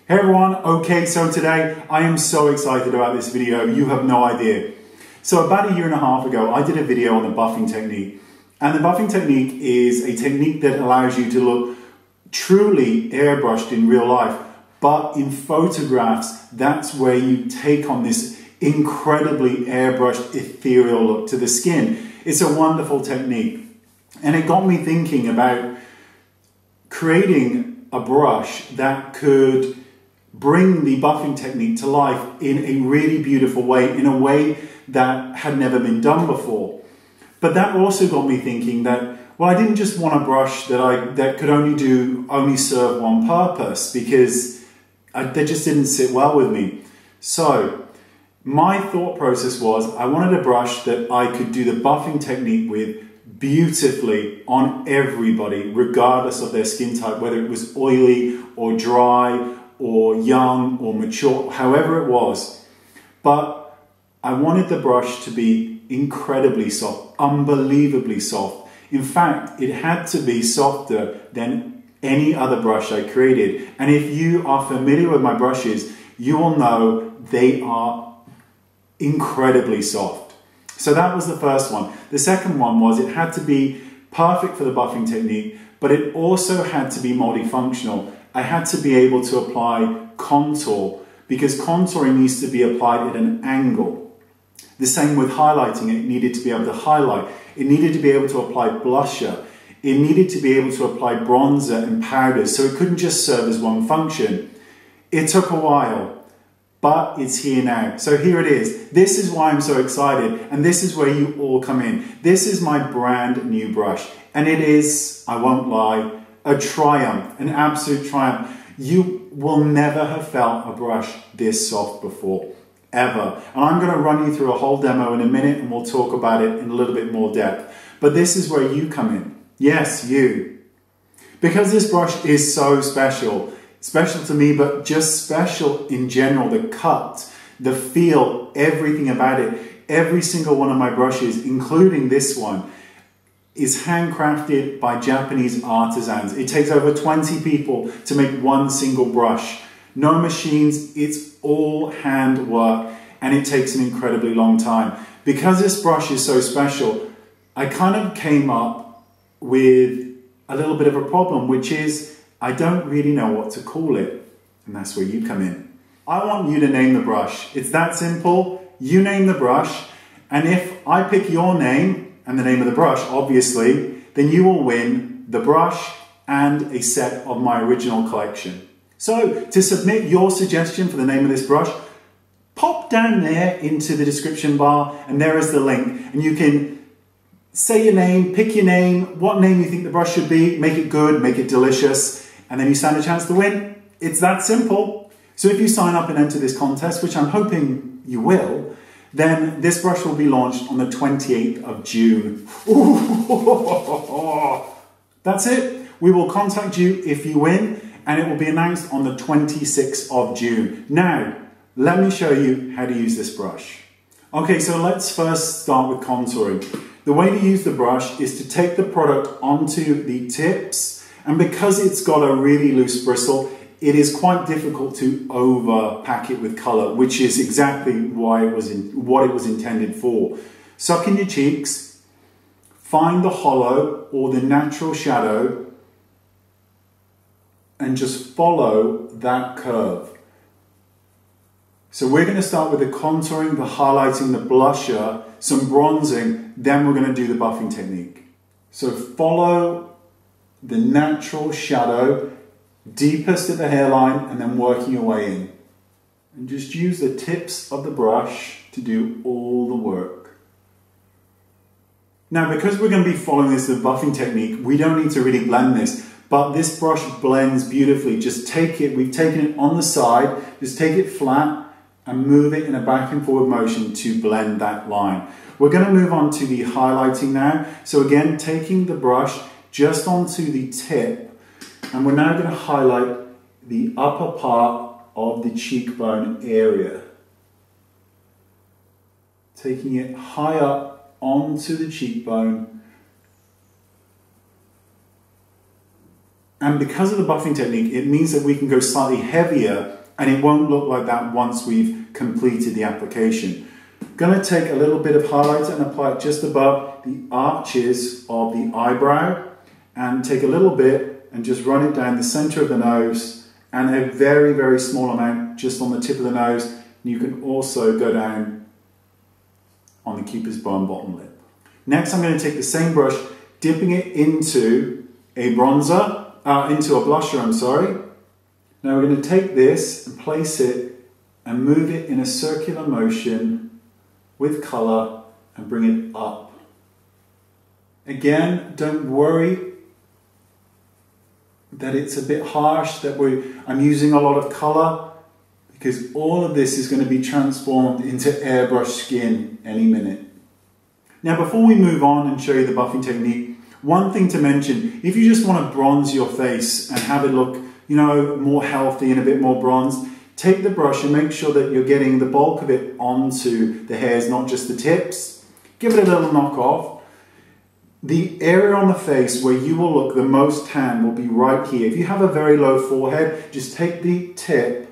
Hey everyone, okay, so today I am so excited about this video, you have no idea. So about a year and a half ago, I did a video on the buffing technique. And the buffing technique is a technique that allows you to look truly airbrushed in real life. But in photographs, that's where you take on this incredibly airbrushed, ethereal look to the skin. It's a wonderful technique. And it got me thinking about creating a brush that could bring the buffing technique to life in a really beautiful way, in a way that had never been done before. But that also got me thinking that, well, I didn't just want a brush that could only serve one purpose, because they just didn't sit well with me. So my thought process was I wanted a brush that I could do the buffing technique with beautifully on everybody, regardless of their skin type, whether it was oily or dry or young or mature, however it was. But I wanted the brush to be incredibly soft, unbelievably soft. In fact, it had to be softer than any other brush I created. And if you are familiar with my brushes, you will know they are incredibly soft. So that was the first one. The second one was it had to be perfect for the buffing technique, but it also had to be multifunctional. I had to be able to apply contour, because contouring needs to be applied at an angle. The same with highlighting, it needed to be able to highlight. It needed to be able to apply blusher. It needed to be able to apply bronzer and powders, so it couldn't just serve as one function. It took a while, but it's here now. So here it is. This is why I'm so excited, and this is where you all come in. This is my brand new brush, and it is, I won't lie, a triumph, an absolute triumph. You will never have felt a brush this soft before, ever. And I'm gonna run you through a whole demo in a minute, and we'll talk about it in a little bit more depth. But this is where you come in. Yes, you. Because this brush is so special to me, but just special in general, the cut, the feel, everything about it. Every single one of my brushes, including this one, is handcrafted by Japanese artisans. It takes over 20 people to make one single brush. No machines, it's all hand work, and it takes an incredibly long time. Because this brush is so special, I kind of came up with a little bit of a problem, which is I don't really know what to call it, and that's where you come in. I want you to name the brush. It's that simple. You name the brush, and if I pick your name and the name of the brush, obviously, then you will win the brush and a set of my original collection. So to submit your suggestion for the name of this brush, pop down there into the description bar, and there is the link, and you can say your name, pick your name, what name you think the brush should be, make it good, make it delicious, and then you stand a chance to win. It's that simple. So if you sign up and enter this contest, which I'm hoping you will, then this brush will be launched on the 28th of June. Ooh. That's it. We will contact you if you win, and it will be announced on the 26th of June. Now, let me show you how to use this brush. Okay, so let's first start with contouring. The way to use the brush is to take the product onto the tips, and because it's got a really loose bristle, it is quite difficult to overpack it with color, which is exactly what it was intended for. Suck in your cheeks, find the hollow or the natural shadow, and just follow that curve. So we're going to start with the contouring, the highlighting, the blusher, some bronzing, then we're going to do the buffing technique. So follow the natural shadow, deepest at the hairline, and then working your way in. And just use the tips of the brush to do all the work. Now, because we're going to be following this the buffing technique, we don't need to really blend this, but this brush blends beautifully. Just take it, we've taken it on the side, just take it flat and move it in a back and forward motion to blend that line. We're going to move on to the highlighting now. So again, taking the brush just onto the tip, and we're now going to highlight the upper part of the cheekbone area. Taking it high up onto the cheekbone And because of the buffing technique, it means that we can go slightly heavier and it won't look like that once we've completed the application. I'm going to take a little bit of highlighter and apply it just above the arches of the eyebrow, and take a little bit and just run it down the center of the nose, and a very, very small amount just on the tip of the nose. And you can also go down on the cupid's bow and bottom lip. Next, I'm going to take the same brush, dipping it into a bronzer, into a blusher, I'm sorry. Now we're going to take this and place it and move it in a circular motion with color and bring it up. Again, don't worry that it's a bit harsh, that I'm using a lot of color, because all of this is going to be transformed into airbrush skin any minute. Now before we move on and show you the buffing technique, one thing to mention, if you just want to bronze your face and have it look, you know, more healthy and a bit more bronzed, take the brush and make sure that you're getting the bulk of it onto the hairs, not just the tips. Give it a little knock off. The area on the face where you will look the most tan will be right here. If you have a very low forehead, just take the tip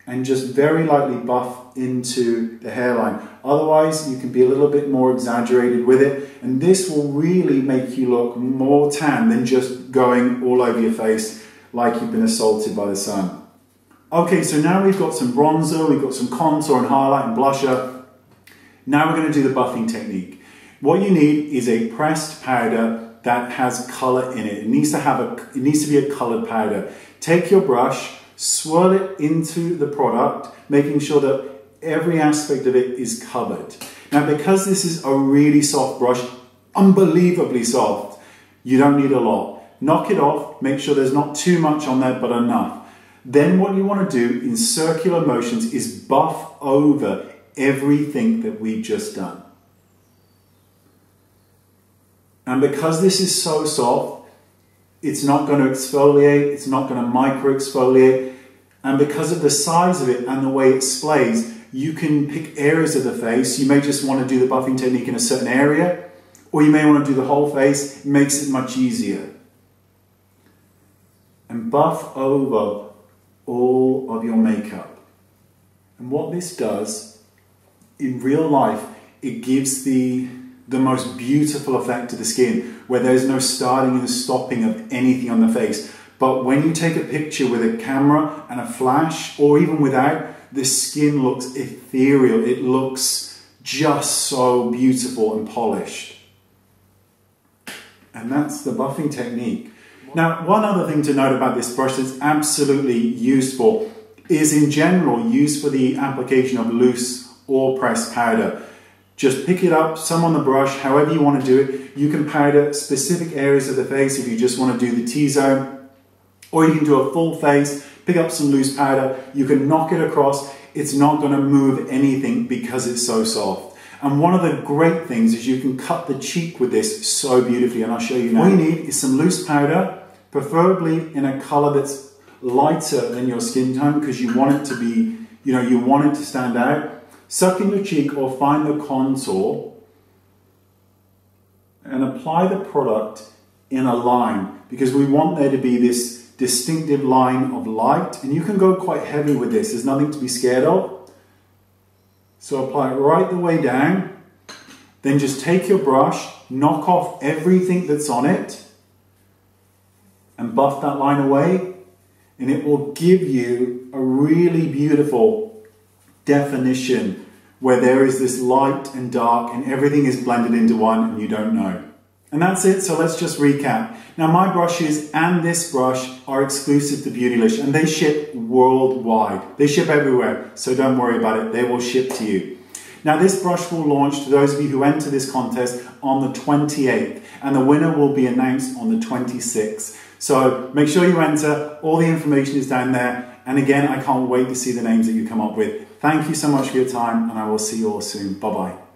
and just very lightly buff into the hairline. Otherwise, you can be a little bit more exaggerated with it, and this will really make you look more tan than just going all over your face like you've been assaulted by the sun. Okay, so now we've got some bronzer, we've got some contour and highlight and blusher. Now we're going to do the buffing technique. What you need is a pressed powder that has color in it. It needs to be a colored powder. Take your brush, swirl it into the product, making sure that every aspect of it is covered. Now, because this is a really soft brush, unbelievably soft, you don't need a lot. Knock it off, make sure there's not too much on there, but enough. Then what you want to do in circular motions is buff over everything that we've just done. And because this is so soft, it's not going to exfoliate, it's not going to micro exfoliate. And because of the size of it and the way it splays, you can pick areas of the face. You may just want to do the buffing technique in a certain area, or you may want to do the whole face. It makes it much easier. And buff over all of your makeup. And what this does, in real life, it gives the most beautiful effect to the skin, where there's no starting and stopping of anything on the face. But when you take a picture with a camera and a flash, or even without, the skin looks ethereal. It looks just so beautiful and polished. And that's the buffing technique. Now, one other thing to note about this brush that's absolutely useful is, in general, used for the application of loose or pressed powder. Just pick it up, some on the brush, however you want to do it. You can powder specific areas of the face if you just want to do the T-zone, or you can do a full face, pick up some loose powder, you can knock it across. It's not going to move anything because it's so soft. And one of the great things is you can cut the cheek with this so beautifully, and I'll show you now. All you need is some loose powder, preferably in a color that's lighter than your skin tone, because you want it to be, you want it to stand out. Suck in your cheek or find the contour and apply the product in a line, because we want there to be this distinctive line of light, and you can go quite heavy with this. There's nothing to be scared of. So apply it right the way down. Then just take your brush, knock off everything that's on it, and buff that line away, and it will give you a really beautiful definition where there is this light and dark and everything is blended into one and you don't know. And that's it, so let's just recap. Now, my brushes and this brush are exclusive to Beautylish, and they ship worldwide. They ship everywhere, so don't worry about it, they will ship to you. Now, this brush will launch to those of you who enter this contest on the 28th, and the winner will be announced on the 26th. So make sure you enter, all the information is down there, and again, I can't wait to see the names that you come up with. Thank you so much for your time, and I will see you all soon. Bye-bye.